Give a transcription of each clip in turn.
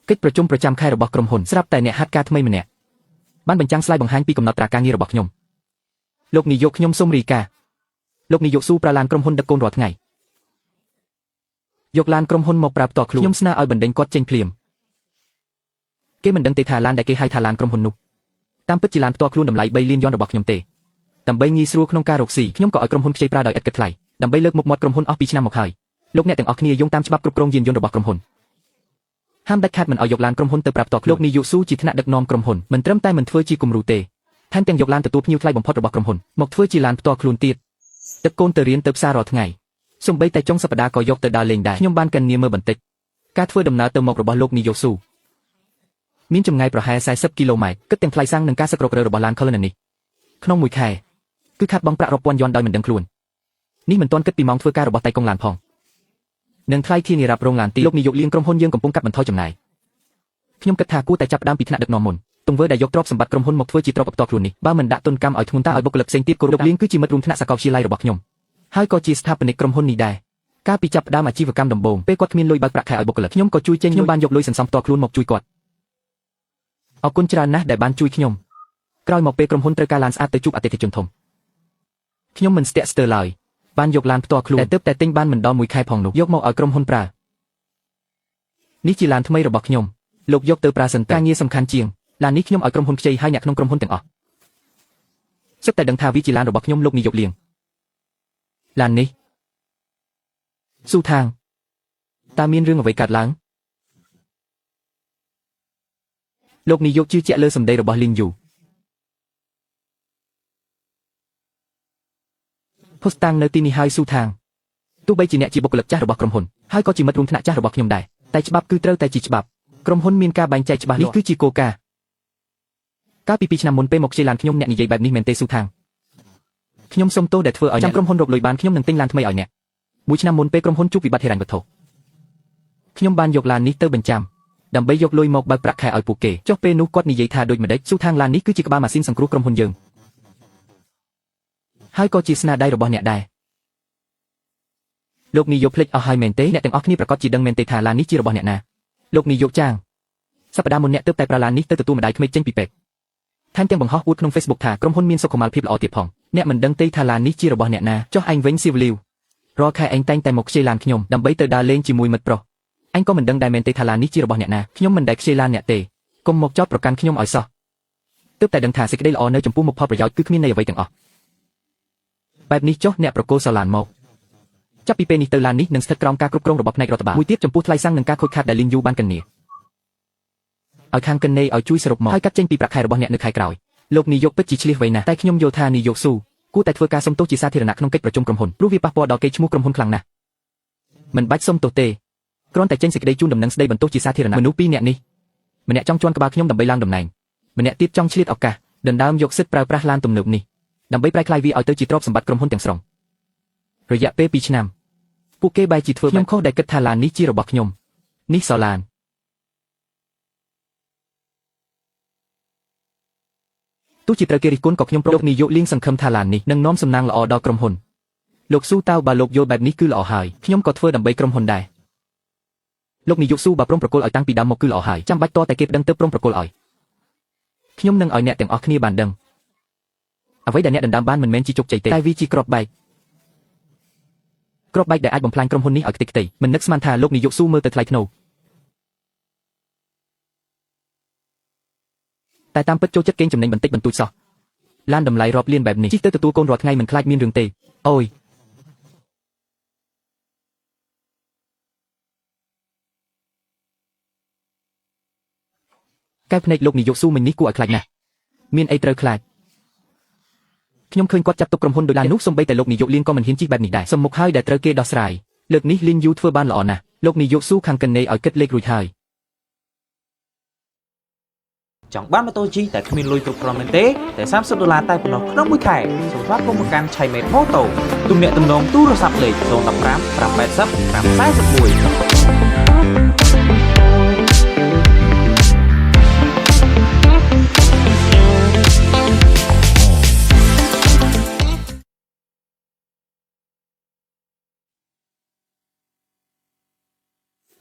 កិច្ចប្រជុំប្រចាំខែរបស់ក្រុមហ៊ុនស្រាប់តែអ្នកហាត់ការថ្មីម្នាក់បានបញ្ចាំងស្លាយបង្ហាញពីកំណត់ត្រាការងាររបស់ខ្ញុំលោកនាយកខ្ញុំសូមរាយការណ៍លោកនាយកស៊ូប្រើឡានក្រុមហ៊ុនដឹកកូនរាល់ថ្ងៃយកឡានក្រុមហ៊ុនមកប្រើផ្ទាល់ខ្លួនខ្ញុំស្នើឲ្យបណ្ដេញគាត់ចេញភ្លាមគេមិនដឹងទេថាឡានដែលគេហៅថាឡានក្រុមហ៊ុននោះតាមពិតជាឡានផ្ទាល់ខ្លួនតម្លៃ3លានយ៉នរបស់ខ្ញុំទេដើម្បីងាយស្រួលក្នុងការរកស៊ីខ្ញុំក៏ឲ្យក្រុមហ៊ុនខ្ចីប្រើដោយឥតគិតថ្លៃដើម្បីលើកមុខមាត់ក្រុមហ៊ុនអស់ពីឆ្នាំមកហើយលោកអ្នកទាំងអស់គ្នាយោងតាមច្បាប់គ្រប់គ្រងយានយន្តរបស់ក្រុមហ៊ុនហាមដាច់ខាត់មិនឲ្យយកឡានក្រុមហ៊ុនទៅប្រើផ្ទាល់ខ្លួនលោកនាយកស៊ូជាថ្នាក់ដឹកនាំក្រុមហ៊ុនមិនត្រឹមតែមិនធ្វើជាគំរូទេថែមទាំងយកឡានទទួលភ្ញៀវថ្លៃបំផុតរបស់ក្រុមហ៊ុនមកធ្វើជាឡានផ្ទាល់ខ្លួនទៀតដឹកកូនទៅរៀនទៅផ្សាររាល់ថ្ងៃសូម្បីតែចុងសប្តាហ៍ក៏យកទៅដើរលេងដែរខ្ញុំបានកញ្ញាមើលបន្តិចការធ្វើដំណើរទៅមករបស់លោកនាយកស៊ូមានចម្ងាយប្រហែល40គីឡូម៉ែត្រគិតទាំងថ្លៃសាំងនិងការសឹករកររបស់ឡាន Cullinan នេះក្នុងមួយខែគឺខាត់បង់ប្រាក់រាប់ពាន់យ៉នដោយមិនដឹងខ្លួននេះមិនទាន់គិតពីម៉ោងធ្វើការរបស់តៃកុងឡានផងនិងថ្លៃធានារ៉ាប់រងឡានទីលោកនាយកលៀងក្រុមហ៊ុនយើងកំពុងកាត់បន្ថយចំណាយខ្ញុំគិតថាគួរតែចាប់ផ្ដើមពីថ្នាក់ដឹកនាំមុនទង្វើដែលយកទ្រព្យសម្បត្តិក្រុមហ៊ុនមកធ្វើជាទ្រព្យផ្ទាល់ខ្លួននេះបើមិនដាក់ទុនកម្មឲ្យធ្ងន់តាឲ្យបុគ្គលិកផ្សេងទៀតគោរពលៀងគឺជាមិត្តរួមថ្នាក់សាកលវិទ្យាល័យរបស់ខ្ញុំហើយក៏ជាស្ថាបនិកក្រុមហ៊ុននេះដែរកាលពីចាប់ផ្ដើមអាជីវកម្មដំបូងពេលគាត់គ្មានលុយបើកប្រាក់ខែឲ្យបុគ្គលិកខ្ញុំក៏ជួយចេញខ្ញុំបានយកលុយសន្សំផ្ទាល់ខ្លួនមកជួយគាត់អរគុណច្រើនណាស់ដែលបានជួយខ្ញុំក្រោយមកពេលក្រុមហ៊ុនត្រូវការឡានស្អាតទៅជួបអតិថិជនធំខ្ញុំមិនស្ទាក់ស្ទើរឡើយបានយកឡានផ្ទាល់ខ្លួនតែទើបតែទិញបានមិនដល់មួយខែផងនោះយកមកឲ្យក្រុមហ៊ុនប្រើនេះជាឡានថ្មីរបស់ខ្ញុំលោកយកទៅប្រើសិនការងារសំខាន់ជាងឡាននេះខ្ញុំឲ្យក្រុមហ៊ុនខ្ចីឲ្យអ្នកក្នុងក្រុមហ៊ុនទាំងអស់សុទ្ធតែដឹងថាវាជាឡានរបស់ខ្ញុំលោកនាយកលៀងឡាននេះស៊ូថាងតើមានរឿងអ្វីកើតឡើងលោកនាយកជឿជាក់លើសម្ដីរបស់លីងយូផុសតាំងនៅទីនេះហើយស៊ូថាងទោះបីជាអ្នកជាបុគ្គលិកចាស់របស់ក្រុមហ៊ុនហើយក៏ជាមិត្តរួមថ្នាក់ចាស់របស់ខ្ញុំដែរតែច្បាប់គឺត្រូវតែជាច្បាប់ក្រុមហ៊ុនមានការបែងចែកច្បាស់នេះគឺជាគោលការណ៍កាលពី2ឆ្នាំមុនពេលមកខ្ចីឡានខ្ញុំអ្នកនិយាយបែបនេះមែនទេស៊ូថាងខ្ញុំសុំទោសដែលធ្វើឲ្យចាំក្រុមហ៊ុនរកលុយបានខ្ញុំនឹងទិញឡានថ្មីឲ្យអ្នកមួយឆ្នាំមុនពេលក្រុមហ៊ុនជួបវិបត្តិហិរញ្ញវត្ថុខ្ញុំបានយកឡាននេះទៅបញ្ចាំដើម្បីយកលុយមកបើកប្រាក់ខែឲ្យពួកគេចុះពេលនោះគាត់និយាយថាដូចម្ដេចស៊ូថាងឡាននេះគឺជាក្បាលម៉ាស៊ីនសង្គ្រោះក្រុមហ៊ុនយើងហើយក៏ជាស្នាដៃរបស់អ្នកដែរលោកនាយកភ្លេចអស់ហើយមែនទេអ្នកទាំងអស់គ្នាប្រកាសជាដឹងមែនទេថាឡាននេះជារបស់អ្នកណាលោកនាយកចាងសប្តាហ៍មុនអ្នកទើបតែប្រើឡាននេះទៅទទួលម្ដាយក្មេកចេញពីពេទ្យថែមទាំងបង្ហោះអួតក្នុង Facebook ថាក្រុមហ៊ុនមានសុខុមាលភាពល្អទៀតផងអ្នកមិនដឹងទេថាឡាននេះជារបស់អ្នកណាចុះឯងវិញស៊ីវលីវរាល់ខែឯងតែងតែមកខ្ចីឡានខ្ញុំដើម្បីទៅដើរលេងជាមួយមិត្តប្រុសឯងក៏មិនដឹងដែរមែនទេថាឡាននេះជារបស់អ្នកណាខ្ញុំមិនដែលខ្ចីឡានអ្នកទេកុំមកចោទប្រកាន់ខ្ញុំឲ្យសោះទើបតែដឹងថាសេចក្តីល្អនៅចំពោះមុខផលប្រយោជន៍គឺគ្មានន័យអ្វីទាំងអស់បែបនេះចុះអ្នកប្រកូលសឡានមកចាប់ពីពេលនេះទៅឡាននេះនឹងស្ថិតក្រោមការគ្រប់គ្រងរបស់ផ្នែករដ្ឋបាលមួយទៀតចំពោះថ្លៃសាំងនិងការខូចខាតដែលលីងយូបានកញ្ញាឲ្យខាងកិនណេឲ្យជួយសរុបមកហើយកាត់ចេញពីប្រាក់ខែរបស់អ្នកនៅខែក្រោយលោកនាយកពិតជាឆ្លៀសវៃណាស់តែខ្ញុំយល់ថានាយកស៊ូគួរតែធ្វើការសុំទោសជាសាធារណៈក្នុងកិច្ចប្រជុំក្រុមហ៊ុនព្រោះវាប៉ះពាល់ដល់កេរ្តិ៍ឈ្មោះក្រុមហ៊ុនខ្លាំងណាស់មិនបាច់សុំទោសទេគ្រាន់តែចេញសេចក្តីជូនដំណឹងស្តីបន្ទោសជាសាធារណៈមនុស្សពីរនាក់នេះម្នាក់ចង់ជន់ក្បាលខ្ញុំដើម្បីឡើងតំណែងម្នាក់ទៀតចង់ឆ្លៀតឱកាសដណ្ដើមយកសិទ្ធិប្រើប្រាស់ឡានទំនើបនេះដើម្បីប្រែក្លាយវាឲ្យទៅជាទ្រព្យសម្បត្តិក្រុមហ៊ុនទាំងស្រុងរយៈពេល2ឆ្នាំពួកគេបែរជាធ្វើខ្ញុំខុសដែលគិតថាឡាននេះជារបស់ខ្ញុំនេះសឡានទោះជាត្រូវគេរិះគន់ក៏ខ្ញុំលោកនាយកលៀងសង្ឃឹមថាឡាននេះនឹងនាំសំណាងល្អដល់ក្រុមហ៊ុនលោកស៊ូតើបើលោកយល់បែបនេះគឺល្អហើយខ្ញុំក៏ធ្វើដើម្បីក្រុមហ៊ុនដែរលោកនាយកស៊ូបើព្រមប្រគល់ឲ្យតាំងពីដើមមកគឺល្អហើយចាំបាច់តតែគេប្តឹងទៅព្រមប្រគល់ឲ្យខ្ញុំនឹងឲ្យអ្នកទាំងអស់គ្នាបានដឹងអ្វីដែលអ្នកដណ្ដើមបានមិនមែនជាជោគជ័យទេតែវាជាគ្រាប់បែកដែលអាចបំផ្លាញក្រុមហ៊ុននេះឲ្យខ្ទេចខ្ទីមិននឹកស្មានថាលោកនាយកស៊ូមើលទៅថ្លៃថ្នូរតែតាមពិតចូលចិត្តកេងចំណេញបន្តិចបន្តួចសោះឡានតម្លៃរាប់លានបែបនេះជិះទៅទទួលកូនរាល់ថ្ងៃមិនខ្លាចមានរឿងទេអូយកែភ្នែកលោកនាយកស៊ូមិញនេះគួរឲ្យខ្លាចណាស់មានអីត្រូវខ្លាចខ្ញុំឃើញគាត់ចាប់ទុកក្រុមហ៊ុនដោយឡាននោះសូម្បីតែលោកនាយកលៀងក៏មិនហ៊ានជិះបែបនេះដែរសំមុខហើយដែលត្រូវគេដោះស្រាយលើកនេះលីងយូធ្វើបានល្អណាស់លោកនាយកស៊ូខាងកិនណេឲ្យគិតលេខរួចហើយចង់បានម៉ូតូ G តែគ្មានលុយគ្រប់គ្រាន់មែនទេតែ$30តែប៉ុណ្ណោះក្នុងមួយខែសូមស្វាគមន៍មកកាន់ Chaimet Moto ទំនាក់ទំនងទូរស័ព្ទលេខ015 541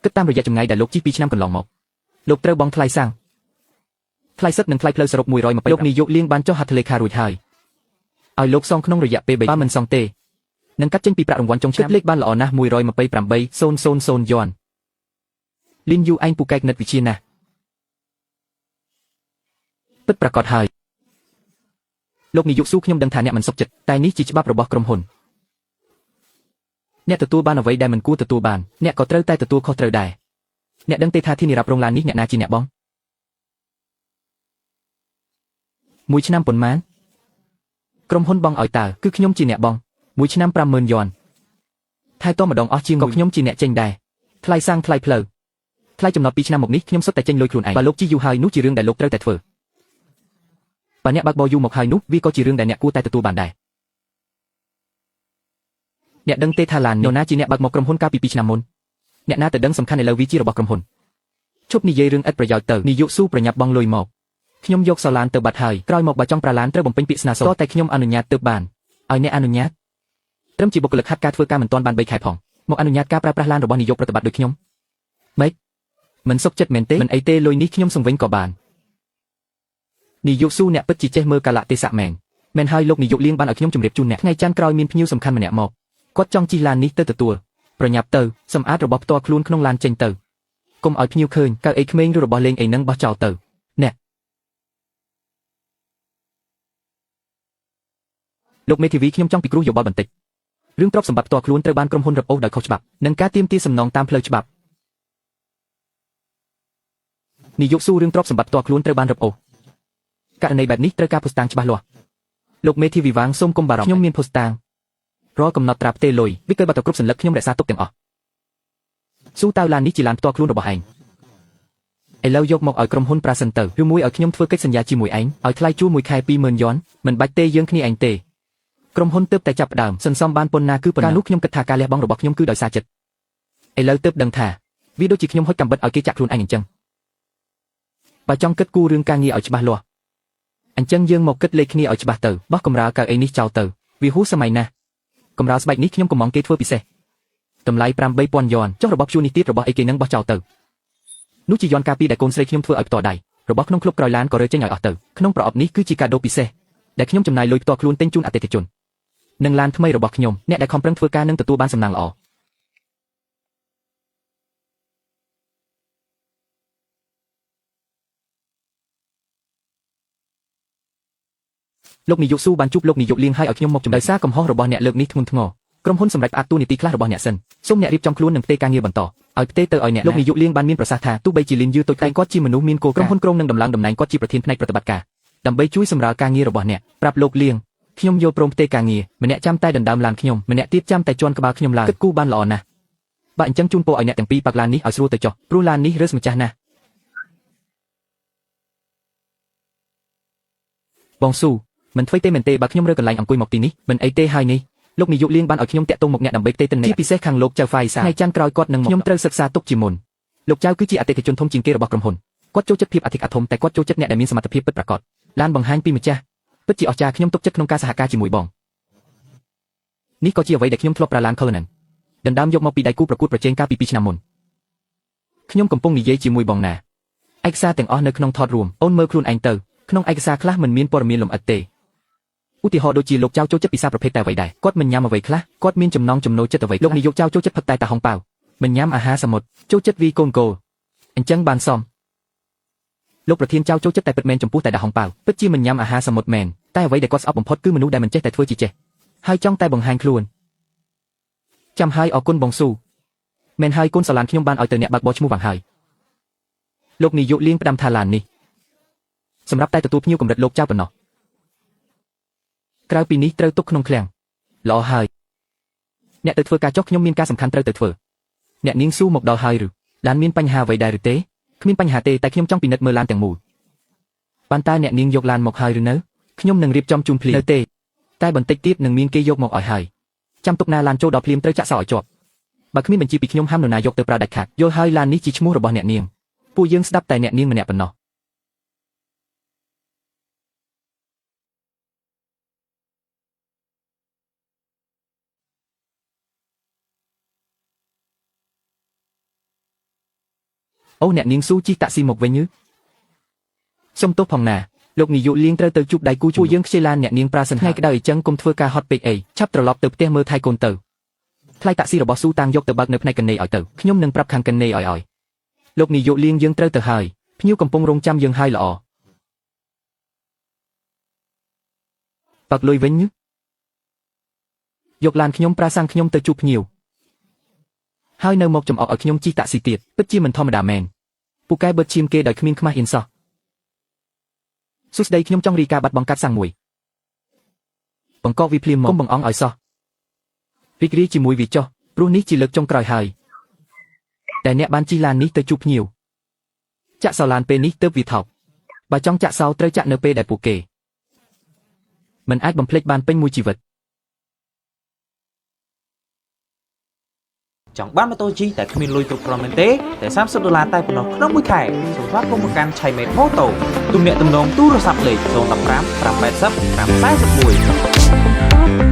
គិតតាមរយៈចម្ងាយដែលលោកជិះ2ឆ្នាំកន្លងមក លោកត្រូវបង់ថ្លៃសាំងថ្លៃសឹកនិងថ្លៃផ្លូវសរុប120លោកនាយកលៀងបានចុះហត្ថលេខារួចហើយឲ្យលោកសងក្នុងរយៈពេល3បើមិនសងទេនឹងកាត់ចេញពីប្រាក់រង្វាន់ចុងឆ្នាំលេខបានល្អណាស់128,000 យន់លីនយូឯងពូកែកនិតវិជាណាស់ពិតប្រាកដហើយលោកនាយកស៊ូខ្ញុំដឹងថាអ្នកមិនសុខចិត្តតែនេះជាច្បាប់របស់ក្រុមហ៊ុនអ្នកទទួលបានអ្វីដែលមិនគួរទទួលបានអ្នកក៏ត្រូវតែទទួលខុសត្រូវដែរអ្នកដឹងទេថាធានារ៉ាប់រងឡាននេះអ្នកណាជាអ្នកបងមួយឆ្នាំប៉ុន្មានក្រុមហ៊ុនបងឲ្យតើគឺខ្ញុំជាអ្នកបងមួយឆ្នាំ 50,000 យន់ថែទាំម្ដងអស់ជាងក៏ខ្ញុំជាអ្នកចេញដែរថ្លៃសាំងថ្លៃផ្លូវថ្លៃចំណត់2ឆ្នាំមកនេះខ្ញុំសុទ្ធតែចេញលុយខ្លួនឯងបើលោកជីយូរហើយនោះជារឿងដែលលោកត្រូវតែធ្វើបើអ្នកបើកបរយូរមកហើយនោះវាក៏ជារឿងដែលអ្នកគួរតែទទួលបានដែរអ្នកដឹងទេថាឡាននរណាជាអ្នកបើកមកក្រុមហ៊ុនកាលពី2ឆ្នាំមុនអ្នកណាទៅដឹងសំខាន់ឥឡូវវាជារបស់ក្រុមហ៊ុនជប់និយាយរឿងឥតប្រយោជន៍ទៅនាយកស៊ូប្រញាប់បង់លុយមកខ្ញុំយកសឡានទៅបាត់ហើយក្រោយមកបើចង់ប្រាឡានត្រូវបំពេញពាក្យស្នើសុំតែខ្ញុំអនុញ្ញាតទើបបានឲ្យអ្នកអនុញ្ញាតត្រឹមជាបុគ្គលិកហាត់ការធ្វើការមិនទាន់បាន3ខែផងមកអនុញ្ញាតការប្រើប្រាស់ឡានរបស់នាយកប្រតិបត្តិដូចខ្ញុំម៉េចមិនសុខចិត្តមែនទេមិនអីទេលុយនេះខ្ញុំសង្វិញក៏បាននាយកស៊ូអ្នកពិតជាចេះមើលកាលៈទេសៈមែនហើយលោកនាយកលៀងបានឲ្យខ្ញុំជម្រាបជូនអ្នកថ្ងៃច័ន្ទក្រោយមានភ្ញៀវសំខាន់ម្នាក់មកគាត់ចង់ជិះឡាននេះទៅទទួលប្រញាប់ទៅសម្អាតរបស់ផ្ទាល់ខ្លួនក្នុងឡានចេញទៅកុំឲ្យភ្ញៀវឃើញកៅអីក្មេងឬរបស់លេងអីនឹងបោះចោលទៅអ្នកលោកមេធាវីខ្ញុំចង់ពិគ្រោះយោបល់បន្តិចរឿងទ្រព្យសម្បត្តិផ្ទាល់ខ្លួនត្រូវបានក្រុមហ៊ុនរឹបអូសដោយខុសច្បាប់និងការទាមទារសំណងតាមផ្លូវច្បាប់នាយកស៊ូរឿងទ្រព្យសម្បត្តិផ្ទាល់ខ្លួនត្រូវបានរឹបអូសករណីបែបនេះត្រូវការភស្តុតាងច្បាស់លាស់លោកមេធាវីវាងសូមកុំបារម្ភខ្ញុំមានភស្តុតាងរាល់កំណត់ត្រាផ្ទេរលុយវាគេបាត់ទៅគ្រប់សន្លឹកខ្ញុំរក្សាទុកទាំងអស់ស៊ូតើឡាននេះជាឡានផ្ទាល់ខ្លួនរបស់ឯងឥឡូវយកមកឲ្យក្រុមហ៊ុនប្រាសិនទៅឬមួយឲ្យខ្ញុំធ្វើកិច្ចសន្យាជាមួយឯងឲ្យថ្លៃជួលមួយខែ 20,000 យន់មិនបាច់ទេយើងគ្នាឯងទេក្រុមហ៊ុនទើបតែចាប់ផ្ដើមសន្សំបានប៉ុណ្ណាគឺប៉ុណ្ណានោះខ្ញុំគិតថាការលះបង់របស់ខ្ញុំគឺដោយសារចិត្តឥឡូវទើបដឹងថាវាដូចជាខ្ញុំហុចកាំបិតឲ្យគេចាក់ខ្លួនឯងអញ្ចឹងបើចង់គិតគូររឿងការងារឲ្យច្បាស់លាស់អញ្ចឹងយើងមកគិតលេខគ្នាឲ្យច្បាស់ទៅបោះកម្រាលកៅអីនេះចោលទៅវាហួសសម័យណាស់កម្រាលស្បែកនេះខ្ញុំកំងគេធ្វើពិសេសតម្លៃ 8,000 យន់ចុះរបស់ជួននេះទៀតរបស់អីគេនឹងបោះចោលទៅនោះជាយន់ការពីដែលកូនស្រីខ្ញុំធ្វើឲ្យផ្ទាល់ដៃរបស់ក្នុងក្លឹបក្រោយឡានក៏រើចេញឲ្យអស់ទៅក្នុងប្រអប់នេះគឺជាកាដូពិសេសដែលខ្ញុំចំណាយលុយផ្ទាល់ខ្លួនទិញជូនអតិថិជននិងឡានថ្មីរបស់ខ្ញុំអ្នកដែលខំប្រឹងធ្វើការនឹងទទួលបានសំណាងល្អលោកនាយកស៊ូបានជួបលោកនាយកលៀងហើយឲ្យខ្ញុំមកចំណដោយសារកំហុសរបស់អ្នកលើកនេះធ្ងន់ធ្ងរក្រុមហ៊ុនសម្រាប់ផ្អាកតួនាទីខ្លះរបស់អ្នកសិនសូមអ្នករៀបចំខ្លួននឹងផ្ទេរការងារបន្តឲ្យផ្ទេរទៅឲ្យអ្នកលោកនាយកលៀងបានមានប្រសាសន៍ថាទោះបីជាលៀនយឺតូចតែគាត់ជាមនុស្សមានគោលក្រុមហ៊ុនក្រុងនឹងដំឡើងតំណែងគាត់ជាប្រធានផ្នែកប្រតិបត្តិការដើម្បីជួយសម្រាលការងាររបស់អ្នកប្រាប់លោកលៀងខ្ញុំយល់ព្រមផ្ទេរការងារម្នាក់ចាំតែដណ្ដើមឡានខ្ញុំម្នាក់ទៀតចាំតែជន់ក្បាលខ្ញុំឡើងគិតគូរបានល្អណាស់បើអញ្ចឹងជូនពរឲ្យអ្នកទាំងពីរប៉ាក់ឡាននេះឲ្យស្រួលទៅចុះព្រោះឡាននេះរើសម្ចាស់ណាស់បងស៊ូមិនធ្វើទេមែនទេបើខ្ញុំរើកន្លែងអង្គុយមកទីនេះមិនអីទេហើយនេះលោកនាយកលៀងបានឲ្យខ្ញុំតាក់ទងមកអ្នកដើម្បីផ្ទេរទិន្នន័យជាពិសេសខាងលោកចៅហ្វាយសាថ្ងៃច័ន្ទក្រោយគាត់នឹងមកខ្ញុំត្រូវសិក្សាទុកជាមុនលោកចៅគឺជាអតិថិជនធំជាងគេរបស់ក្រុមហ៊ុនគាត់ចូលចិត្តភាពអធិកអធមតែគាត់ចូលចិត្តអ្នកដែលមានសមត្ថភាពពិតប្រាកដឡានបង្ហាញពីម្ចាស់ពិតជាអស្ចារ្យខ្ញុំទុកចិត្តក្នុងការសហការជាមួយបងនេះក៏ជាអ្វីដែលខ្ញុំធ្លាប់ប្រើឡាន Cullinan ដណ្ដើមយកមកពីដៃគូប្រកួតប្រជែងកាលពី2ឆ្នាំមុនខ្ញុំកំពុងនិយាយជាមួយបងណាឯកសារទាំងអស់នៅក្នុងថតរួមអូនមើលខ្លួនឯងទៅក្នុងឯកសារខ្លះមិនមានព័ត៌មានលម្អិតទេឧទាហរណ៍ដូចជាលោកចៅចូលចិត្តពិសាប្រភេទតែអ្វីដែរគាត់មិនញ៉ាំអ្វីខ្លះគាត់មានចំណងចំណូលចិត្តអ្វីលោកនាយកចៅចូលចិត្តផឹកតែតាហុងប៉ៅមិនញ៉ាំអាហារសមុទ្រចូលចិត្តវីកូនគោលអញ្ចឹងបានសមលោកប្រធានចៅចូលចិត្តតែពិតមែនចំពោះតែតាហុងប៉ៅពិតជាមិនញ៉ាំអាហារសមុទ្រមែនតែអ្វីដែលគាត់ស្អប់បំផុតគឺមនុស្សដែលមិនចេះតែធ្វើជាចេះហើយចង់តែបង្ហាញខ្លួនចាំហើយអរគុណបងស៊ូមែនហើយកូនស្រឡានខ្ញុំបានឲ្យទៅអ្នកបើកបរឈ្មោះវាងហើយលោកនាយកលៀងផ្ដាំថាឡាននេះសម្រាប់តែទទួលភ្ញៀវកម្រិតលោកចៅប៉ុណ្ណោះក្រៅពីនេះត្រូវទុកក្នុងឃ្លាំងល្អហើយអ្នកទៅធ្វើការចុះខ្ញុំមានការសំខាន់ត្រូវទៅធ្វើអ្នកនាងស៊ូមកដល់ហើយឬឡានមានបញ្ហាអ្វីដែរឬទេគ្មានបញ្ហាទេតែខ្ញុំចង់ពិនិត្យមើលឡានទាំងមូលបានតើអ្នកនាងយកឡានមកហើយឬនៅខ្ញុំនឹងរៀបចំជូនភ្លាមនៅទេតែបន្តិចទៀតនឹងមានគេយកមកឲ្យហើយចាំទុកណាឡានចូលដល់ភ្លាមត្រូវចាក់សោឲ្យជាប់បើគ្មានបញ្ជីពីខ្ញុំហាមនរណាយកទៅប្រើដាច់ខាតយល់ហើយឡាននេះជាឈ្មោះរបស់អ្នកនាងពួកយើងស្ដាប់តែអ្នកនាងម្នាក់ប៉ុណ្ណោះ អូអ្នកនាងស៊ូជីតាក់ស៊ីមកវិញសុំទោសផងណាលោកនាយកលៀងត្រូវទៅជួបដៃគូជួយយើងខ្ជិលឡានអ្នកនាងប្រាសិនថ្ងៃក្តៅអីចឹងកុំធ្វើការហត់ពេកអីឆាប់ត្រឡប់ទៅផ្ទះមើលថៃកូនទៅថ្លៃតាក់ស៊ីរបស់ស៊ូតាំងយកទៅបើកនៅផ្នែកកណេឲ្យទៅខ្ញុំនឹងប្រាប់ខាងកណេឲ្យលោកនាយកលៀងយើងត្រូវទៅហើយភ្ញៀវកំពុងរងចាំយើងហើយល្អបើកលុយវិញយកឡានខ្ញុំប្រាសាំងខ្ញុំទៅជួបភ្ញៀវហើយនៅមកចំអកឲ្យខ្ញុំជិះតាក់ស៊ីទៀតពិតជាមិនធម្មតាមែនពូកែបឺតឈាមគេដោយគ្មានខ្មាស់អៀនសោះសួស្ដីខ្ញុំចង់រីការបាត់បង់កាត់សាំងមួយបង្កកវាភ្លាមមកកុំបង្អង់ឲ្យសោះរីករាយជាមួយវាចុះព្រោះនេះជាលើកចុងក្រោយហើយតែអ្នកបានជិះឡាននេះទៅជួបភ្ញៀវចាក់សោឡានពេលនេះទើបវាថោកបើចង់ចាក់សោត្រូវចាក់នៅពេលដែលពួកគេមិនអាចបំភ្លេចបានពេញមួយជីវិតចង់បានម៉ូតូជិះតែគ្មានលុយគ្រប់គ្រាន់មែនទេតែ$30តែប៉ុណ្ណោះក្នុងមួយខែសូមស្វាគមន៍មកកាន់ Chaimed Moto ទំនាក់ទំនងទូរស័ព្ទលេខ015 580 541